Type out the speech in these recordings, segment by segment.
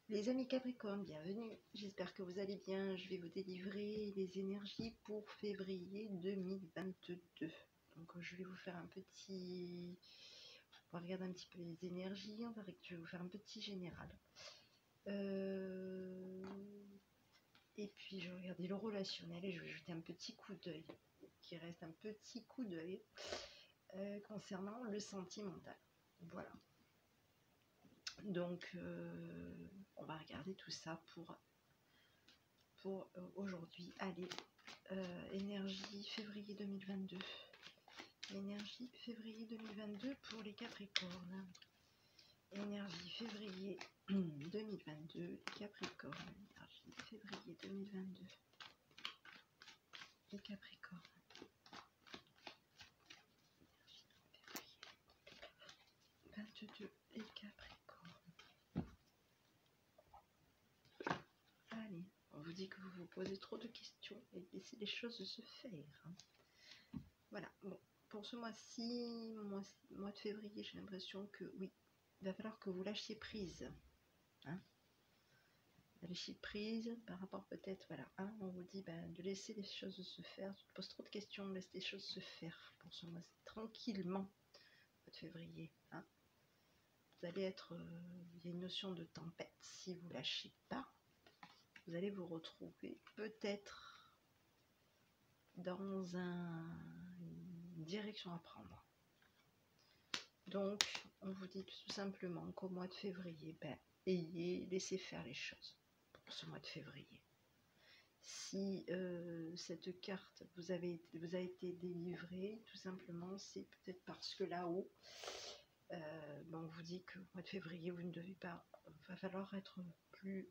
Les amis Capricorne, bienvenue, j'espère que vous allez bien. Je vais vous délivrer les énergies pour février 2022. Donc je vais vous faire un petit... On va regarder un petit peu les énergies, je vais vous faire un petit général. Et puis je vais regarder le relationnel et je vais jeter un petit coup d'œil, qui reste un petit coup d'œil concernant le sentimental. Voilà. Donc on va regarder tout ça pour aujourd'hui. Allez, énergie février 2022. Énergie février 2022 pour les Capricornes. Énergie février 2022, Capricorne. Énergie février 2022, les Capricornes. Énergie février 2022, les Capricornes. Allez, on vous dit que vous vous posez trop de questions et laissez les choses se faire. Voilà, bon, pour ce mois-ci, mois de février, j'ai l'impression que oui, il va falloir que vous lâchiez prise. Hein, lâcher prise par rapport peut-être, voilà, hein, on vous dit de laisser les choses se faire. Tu te poses trop de questions, laisse les choses se faire pour ce mois-ci, tranquillement, mois de février. Hein. Vous allez être, il y a une notion de tempête, si vous lâchez pas, vous allez vous retrouver peut-être dans une direction à prendre. Donc, on vous dit tout simplement qu'au mois de février, laissez faire les choses pour ce mois de février. Si cette carte vous a été délivrée, tout simplement, c'est peut-être parce que là-haut, on vous dit que au mois de février, vous ne devez pas, va falloir être plus,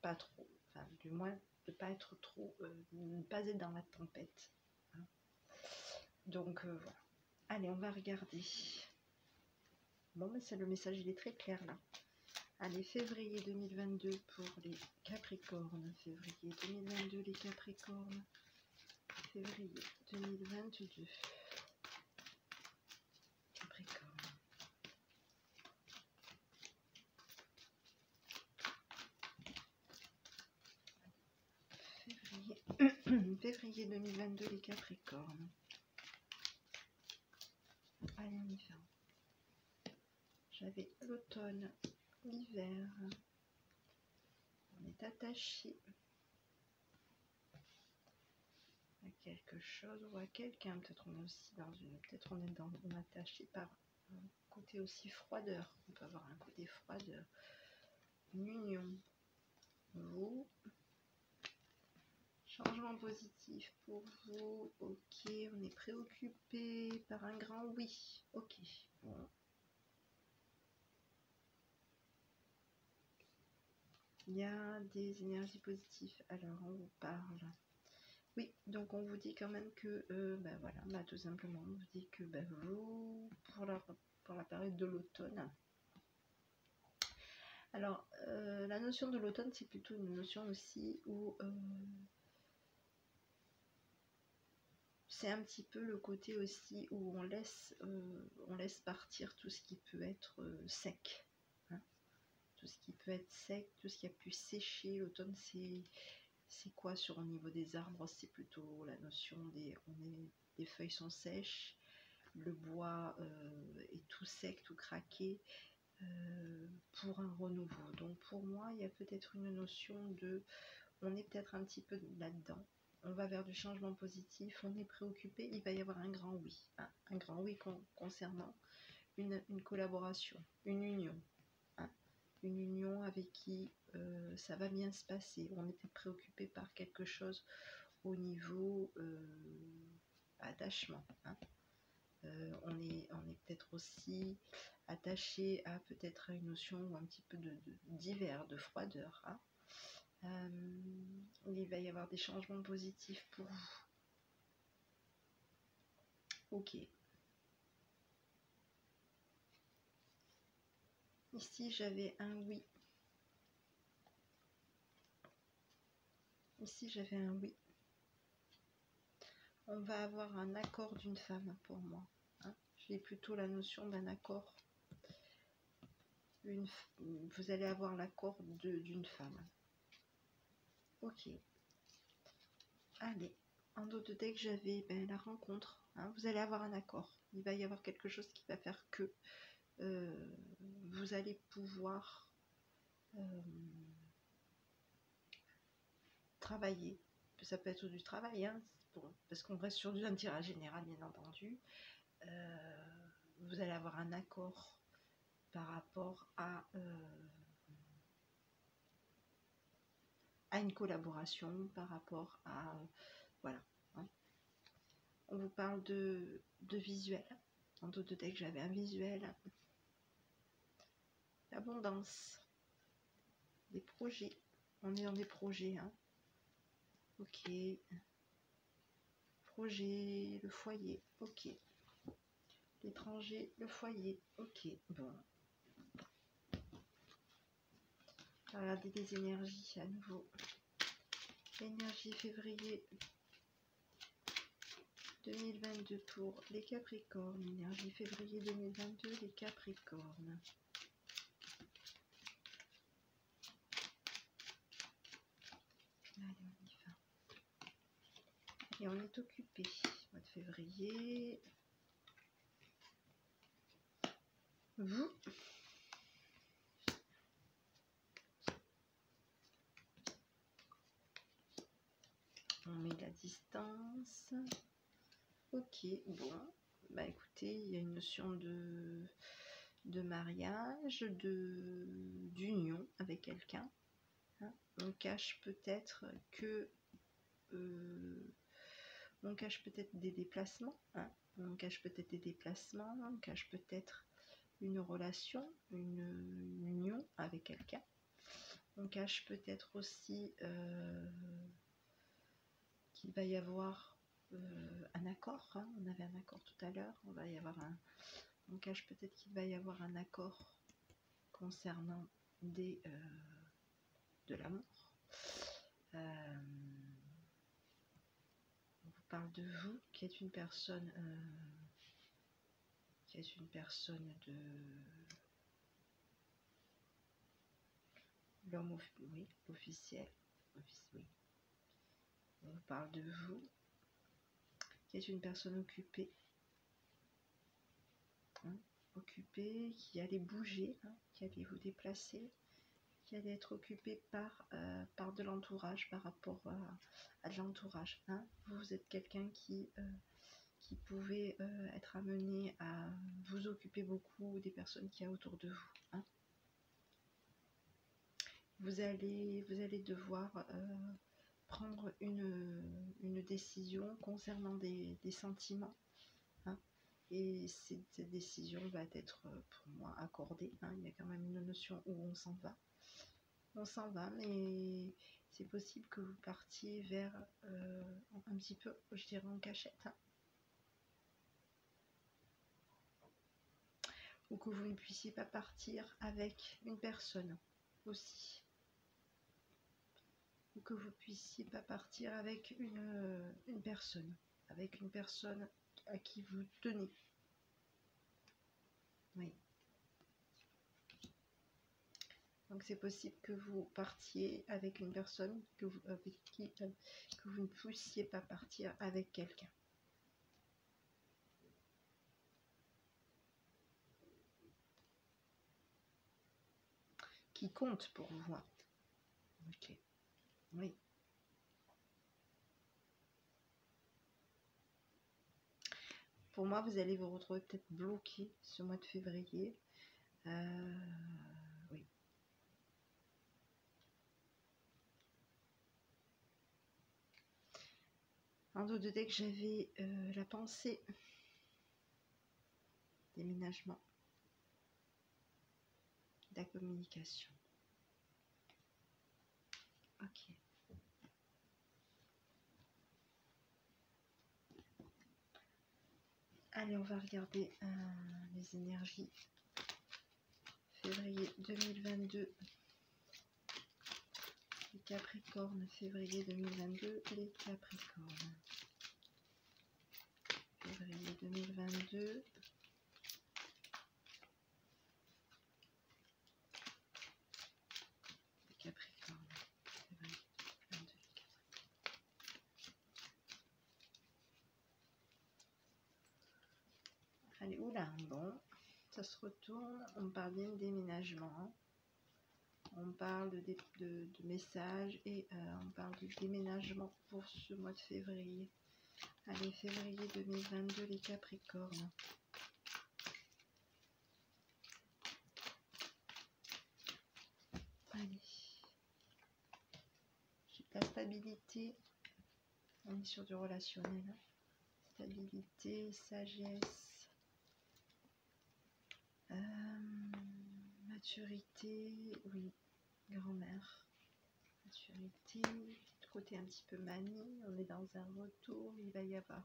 pas trop, enfin du moins de pas être trop, ne pas être dans la tempête. Hein. Donc voilà. Allez, on va regarder. Bon, mais le message, il est très clair là. Allez, février 2022 pour les Capricornes. Février 2022, les Capricornes. Février 2022. Capricorne. Février 2022, les Capricornes. Allez, on y va. J'avais l'automne, l'hiver. On est attaché à quelque chose ou à quelqu'un. Peut-être on est aussi dans une. Peut-être on est attaché par un côté aussi froideur. On peut avoir un côté froideur. Une union. Vous. Changement positif pour vous. Ok, on est préoccupé par un grand oui. Ok. Bon. Il y a des énergies positives. Alors, on vous parle. Oui, donc on vous dit quand même que, voilà, tout simplement, on vous dit que vous, pour la période de l'automne. Alors, la notion de l'automne, c'est plutôt une notion aussi où c'est un petit peu le côté aussi où on laisse partir tout ce qui peut être sec. Hein. Tout ce qui peut être sec, tout ce qui a pu sécher. L'automne, c'est quoi sur au niveau des arbres? C'est plutôt la notion des feuilles sont sèches, le bois est tout sec, tout craqué pour un renouveau. Donc pour moi, il y a peut-être une notion de, on est peut-être un petit peu là-dedans. On va vers du changement positif, on est préoccupé, il va y avoir un grand oui. Hein, un grand oui concernant une collaboration, une union. Hein, une union avec qui ça va bien se passer. On était préoccupé par quelque chose au niveau attachement. Hein. On est peut-être aussi attaché à peut-être à une notion ou un petit peu d'hiver, de froideur. Hein. Il va y avoir des changements positifs pour vous. Ok. Ici, j'avais un oui. Ici, j'avais un oui. On va avoir un accord d'une femme pour moi. Hein. J'ai plutôt la notion d'un accord vous allez avoir l'accord d'une femme. Ok. Allez, en dos de deck, j'avais la rencontre. Hein, vous allez avoir un accord. Il va y avoir quelque chose qui va faire que vous allez pouvoir travailler. Ça peut être du travail, hein, bon, parce qu'on reste sur un tirage général, bien entendu. Vous allez avoir un accord par rapport à une collaboration, par rapport à voilà. Hein. On vous parle de visuel. En dos de deck, j'avais un visuel. L'abondance. Des projets. On est dans des projets. Hein. Ok. Projet, le foyer. Ok. L'étranger, le foyer. Ok. Bon. Regardez les énergies à nouveau. Énergie février 2022 pour les Capricornes. Énergie février 2022, les Capricornes. Allez, on y va. Et on est occupé. Mois de février. Vous. On met la distance. Ok, bon. Bah écoutez, il y a une notion de mariage, d'union avec quelqu'un. Hein. On cache peut-être que on cache peut-être des déplacements, hein. On cache peut-être des déplacements, on cache peut-être une relation, une union avec quelqu'un. On cache peut-être aussi qu'il va y avoir un accord, hein. On avait un accord tout à l'heure, on cache peut-être qu'il va y avoir un accord concernant de l'amour. On vous parle de vous, qui êtes une personne de l'homme, oui, officiel. Oui. On vous parle de vous, qui êtes une personne occupée. Hein, occupée, qui allait bouger, hein, qui allait vous déplacer, qui allait être occupée par de l'entourage, par rapport à de l'entourage. Hein. Vous êtes quelqu'un qui pouvait être amené à vous occuper beaucoup des personnes qu'il y a autour de vous. Hein. Vous allez devoir prendre une décision concernant des sentiments. Hein. Et cette décision va être pour moi accordée. Hein. Il y a quand même une notion où on s'en va. On s'en va, mais c'est possible que vous partiez vers un petit peu, je dirais, en cachette. Hein. Ou que vous ne puissiez pas partir avec une personne aussi. Ou que vous puissiez pas partir avec une personne à qui vous tenez. Oui. Donc c'est possible que vous partiez avec une personne que vous ne puissiez pas partir avec quelqu'un. Qui compte pour vous. Ok. Oui. Pour moi, vous allez vous retrouver peut-être bloqué ce mois de février. Oui. En dos de deck, j'avais la pensée. Déménagement. La communication. Ok. Allez, on va regarder les énergies. Février 2022. Les Capricornes. Février 2022. Les Capricornes. Février 2022. Allez, oula, bon, ça se retourne. On parle bien de déménagement. Hein. On parle de messages et on parle de déménagement pour ce mois de février. Allez, février 2022, les Capricornes. Allez. J'ai de la stabilité. On est sur du relationnel. Hein. Stabilité, sagesse. Maturité, oui. Grand-mère. Maturité. Côté un petit peu manie. On est dans un retour. Il va y avoir.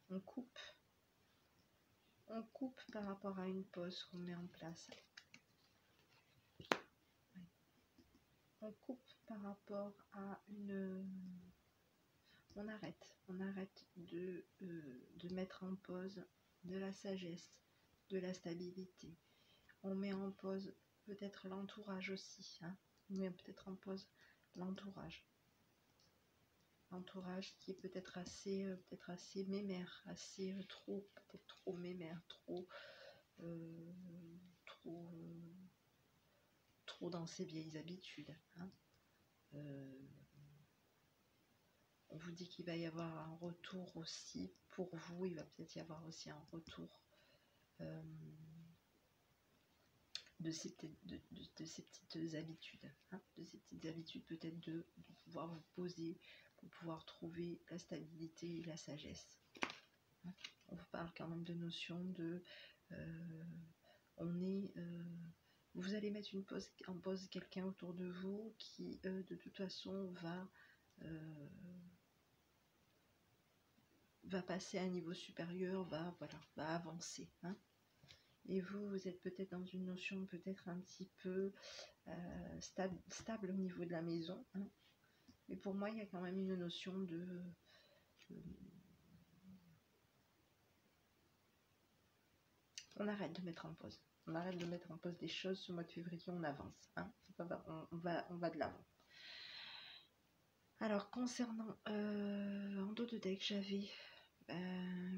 On coupe. On coupe par rapport à une pause qu'on met en place. On coupe par rapport à une... On arrête de mettre en pause de la sagesse, de la stabilité. On met en pause peut-être l'entourage aussi. Hein. On met peut-être en pause l'entourage. L'entourage qui est peut-être assez mémère, assez peut-être trop mémère, trop dans ses vieilles habitudes. Hein. On vous dit qu'il va y avoir un retour aussi pour vous. Il va peut-être y avoir aussi un retour de ces petites habitudes. Hein, de ces petites habitudes peut-être de pouvoir vous poser pour pouvoir trouver la stabilité et la sagesse. Hein, on vous parle quand même de notion de... vous allez mettre en pause quelqu'un autour de vous qui de toute façon va passer à un niveau supérieur, va avancer. Hein. Et vous êtes peut-être dans une notion peut-être un petit peu stable au niveau de la maison. Hein. Mais pour moi, il y a quand même une notion de... on arrête de mettre en pause. On arrête de mettre en pause des choses. Ce mois de février, on avance. Hein. On va de l'avant. Alors, concernant en dos de deck, j'avais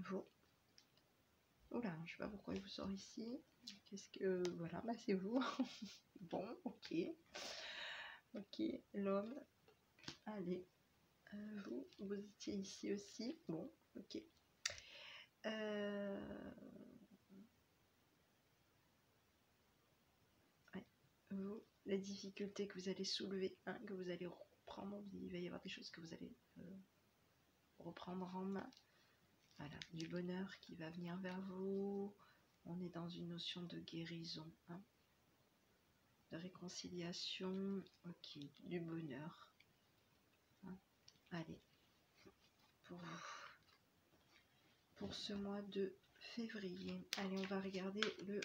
vous. Oula, je sais pas pourquoi il vous sort ici. Qu'est-ce que... voilà, bah c'est vous. Bon, ok. Ok, l'homme. Allez. Vous étiez ici aussi. Bon, ok. Ouais. Vous, la difficulté que vous allez soulever, hein, que vous allez reprendre, il va y avoir des choses que vous allez reprendre en main. Voilà, du bonheur qui va venir vers vous. On est dans une notion de guérison, hein, de réconciliation. Ok, du bonheur. Hein. Allez, pour vous. Pour ce mois de février. Allez, on va regarder le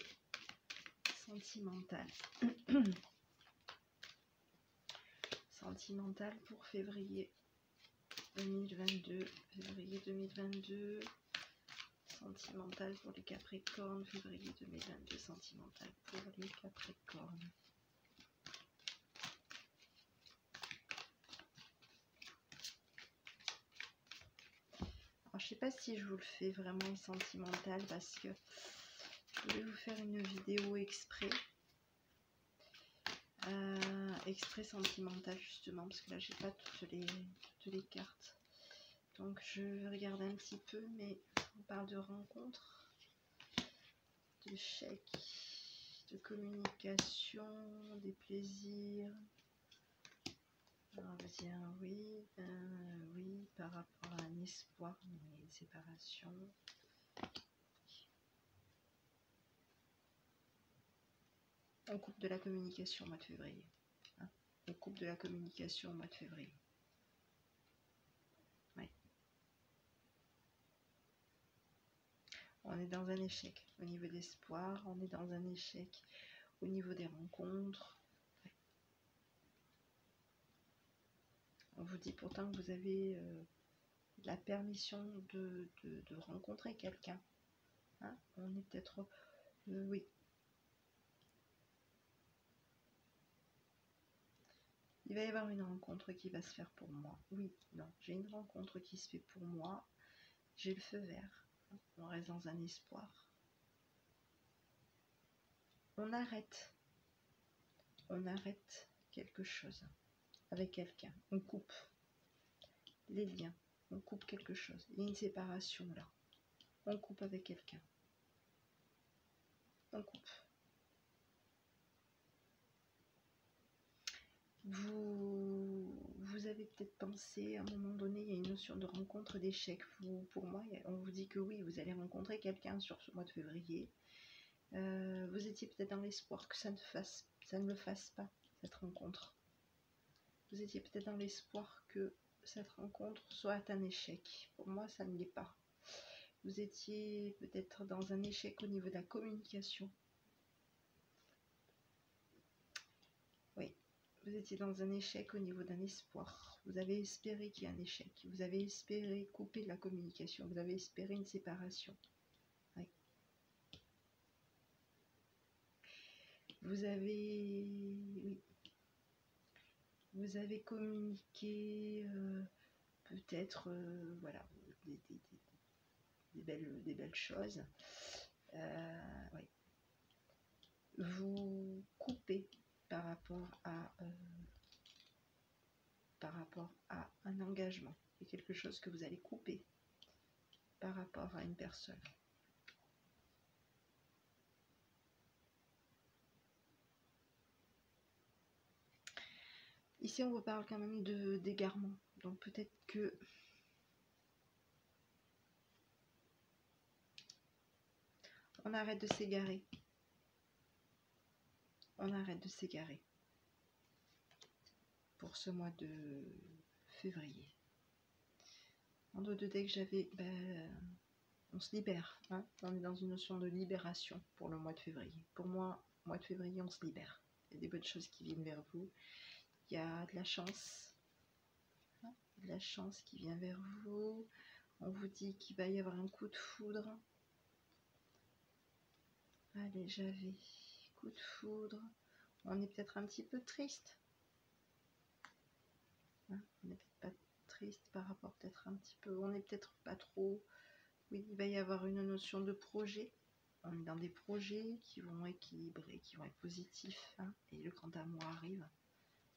sentimental. Sentimental pour février 2022. Février 2022. Sentimental pour les Capricornes. Février 2022. Sentimental pour les Capricornes. Alors, je sais pas si je vous le fais vraiment sentimental parce que je vais vous faire une vidéo exprès. Exprès sentimental justement parce que là j'ai pas toutes les cartes, donc je vais regarder un petit peu, mais on parle de rencontres, de chèques, de communication, des plaisirs. Alors, on va dire oui, oui par rapport à un espoir, une séparation. On coupe de la communication au mois de février. Hein, on coupe de la communication au mois de février. Ouais. On est dans un échec au niveau d'espoir, on est dans un échec au niveau des rencontres. Ouais. On vous dit pourtant que vous avez la permission de rencontrer quelqu'un. Hein, on est peut-être... oui. Il va y avoir une rencontre qui va se faire pour moi. Oui, non, j'ai une rencontre qui se fait pour moi. J'ai le feu vert. On reste dans un espoir. On arrête quelque chose avec quelqu'un. On coupe les liens. On coupe quelque chose. Il y a une séparation là. On coupe avec quelqu'un. On coupe. Vous avez peut-être pensé, à un moment donné, il y a une notion de rencontre, d'échec. Pour moi, on vous dit que oui, vous allez rencontrer quelqu'un sur ce mois de février. Vous étiez peut-être dans l'espoir que ça ne le fasse pas, cette rencontre. Vous étiez peut-être dans l'espoir que cette rencontre soit un échec. Pour moi, ça ne l'est pas. Vous étiez peut-être dans un échec au niveau de la communication. Oui, vous étiez dans un échec au niveau d'un espoir. Vous avez espéré qu'il y ait un échec. Vous avez espéré couper la communication. Vous avez espéré une séparation. Oui. Vous avez communiqué peut-être voilà, des belles choses. Oui. Vous coupez par rapport à un engagement. Il y a quelque chose que vous allez couper par rapport à une personne. Ici, on vous parle quand même d'égarement. Donc peut-être que on arrête de s'égarer. On arrête de s'égarer pour ce mois de février. En dos de deck, j'avais on se libère. Hein, on est dans une notion de libération pour le mois de février. Pour moi, mois de février, on se libère. Il y a des bonnes choses qui viennent vers vous. Il y a de la chance. Hein, de la chance qui vient vers vous. On vous dit qu'il va y avoir un coup de foudre. Allez, j'avais coup de foudre. On est peut-être un petit peu triste. Hein, on n'est peut-être pas triste par rapport peut-être un petit peu. On n'est peut-être pas trop. Oui, il va y avoir une notion de projet. On est dans des projets qui vont équilibrer, qui vont être positifs. Hein, et le grand amour arrive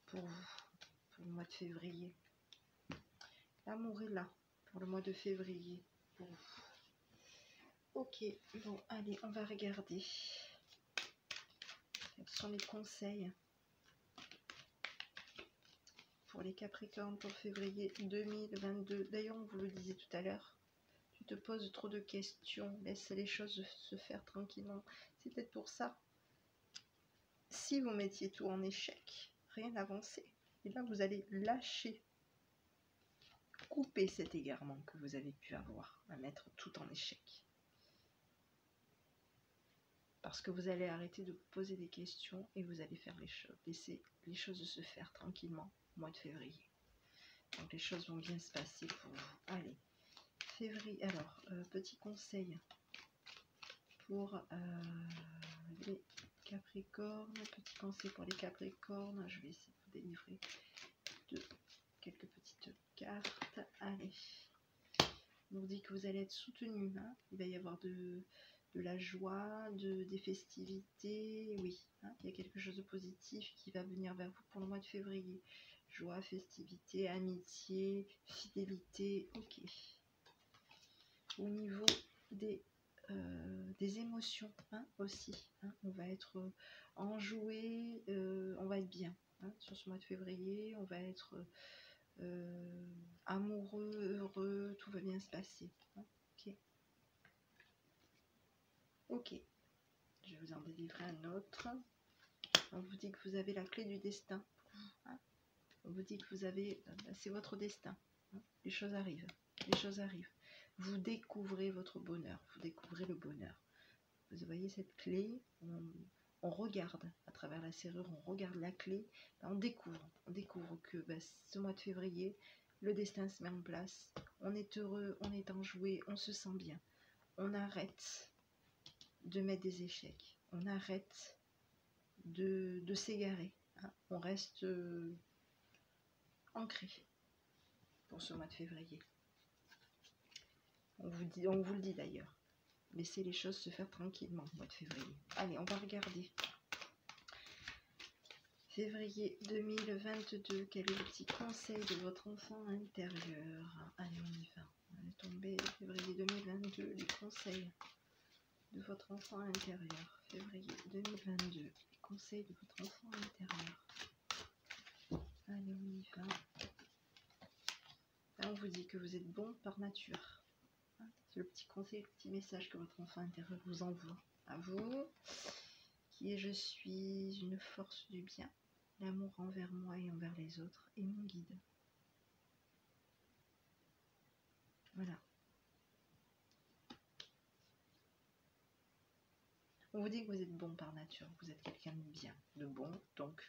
pour vous, pour le mois de février. L'amour est là pour le mois de février pour vous. Ok, bon, allez, on va regarder. Quels sont les conseils pour les Capricornes pour février 2022? D'ailleurs, on vous le disait tout à l'heure, tu te poses trop de questions, laisse les choses se faire tranquillement. C'est peut-être pour ça. Si vous mettiez tout en échec, rien n'avançait. Et là, vous allez lâcher, couper cet égarement que vous avez pu avoir, à mettre tout en échec. Parce que vous allez arrêter de vous poser des questions et vous allez faire les choses, laisser les choses se faire tranquillement au mois de février. Donc les choses vont bien se passer pour vous. Allez, février. Alors, petit conseil pour les Capricornes. Petit conseil pour les Capricornes. Je vais essayer de vous délivrer quelques petites cartes. Allez. On vous dit que vous allez être soutenu. Hein. Il va y avoir de la joie, des festivités. Oui, hein, il y a quelque chose de positif qui va venir vers vous pour le mois de février. Joie, festivité, amitié, fidélité. Ok. Au niveau des émotions hein, aussi. Hein, on va être enjoué, on va être bien. Hein, sur ce mois de février, on va être amoureux, heureux, tout va bien se passer. Hein, ok. Ok. Je vais vous en délivrer un autre. On vous dit que vous avez la clé du destin. Hein, on vous dit que vous avez, c'est votre destin. Hein, les choses arrivent. Les choses arrivent. Vous découvrez votre bonheur. Vous découvrez le bonheur. Vous voyez cette clé, on regarde à travers la serrure, on regarde la clé, on découvre que ce mois de février, le destin se met en place, on est heureux, on est enjoué, on se sent bien. On arrête de mettre des échecs, on arrête de s'égarer, hein. On reste ancré pour ce mois de février. On vous le dit d'ailleurs. Laissez les choses se faire tranquillement au mois de février. Allez, on va regarder. Février 2022, quel est le petit conseil de votre enfant intérieur? Allez, on y va. On est tombé février 2022, les conseils de votre enfant intérieur. Février 2022, les conseils de votre enfant intérieur. Allez, on y va. Là, on vous dit que vous êtes bon par nature. C'est le petit conseil, le petit message que votre enfant intérieur vous envoie. À vous, qui est: je suis une force du bien. L'amour envers moi et envers les autres est mon guide. Voilà. On vous dit que vous êtes bon par nature. Vous êtes quelqu'un de bien, de bon. Donc,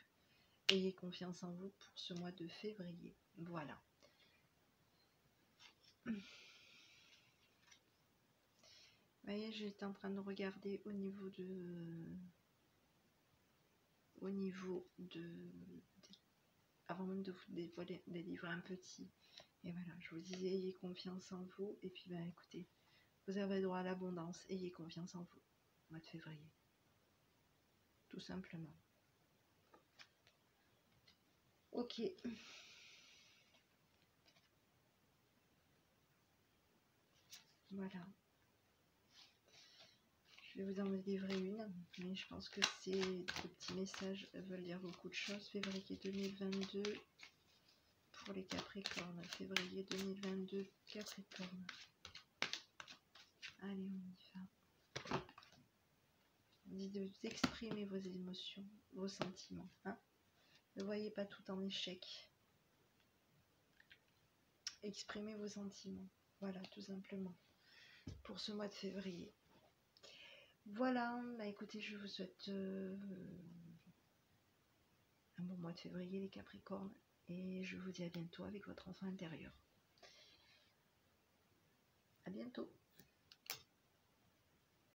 ayez confiance en vous pour ce mois de février. Voilà. Vous voyez, j'étais en train de regarder au niveau de avant même de vous délivrer un petit. Et voilà, je vous disais, ayez confiance en vous. Et puis, ben, écoutez, vous avez droit à l'abondance. Ayez confiance en vous, au mois de février. Tout simplement. Ok. Voilà. Je vais vous en délivrer une, mais je pense que ces petits messages veulent dire beaucoup de choses. Février 2022 pour les Capricornes. Février 2022, Capricorne. Allez, on y va. On dit de vous exprimer vos émotions, vos sentiments. Hein, ne voyez pas tout en échec. Exprimez vos sentiments. Voilà, tout simplement. Pour ce mois de février. Voilà, bah écoutez, je vous souhaite un bon mois de février, les Capricornes. Et je vous dis à bientôt avec votre enfant intérieur. À bientôt.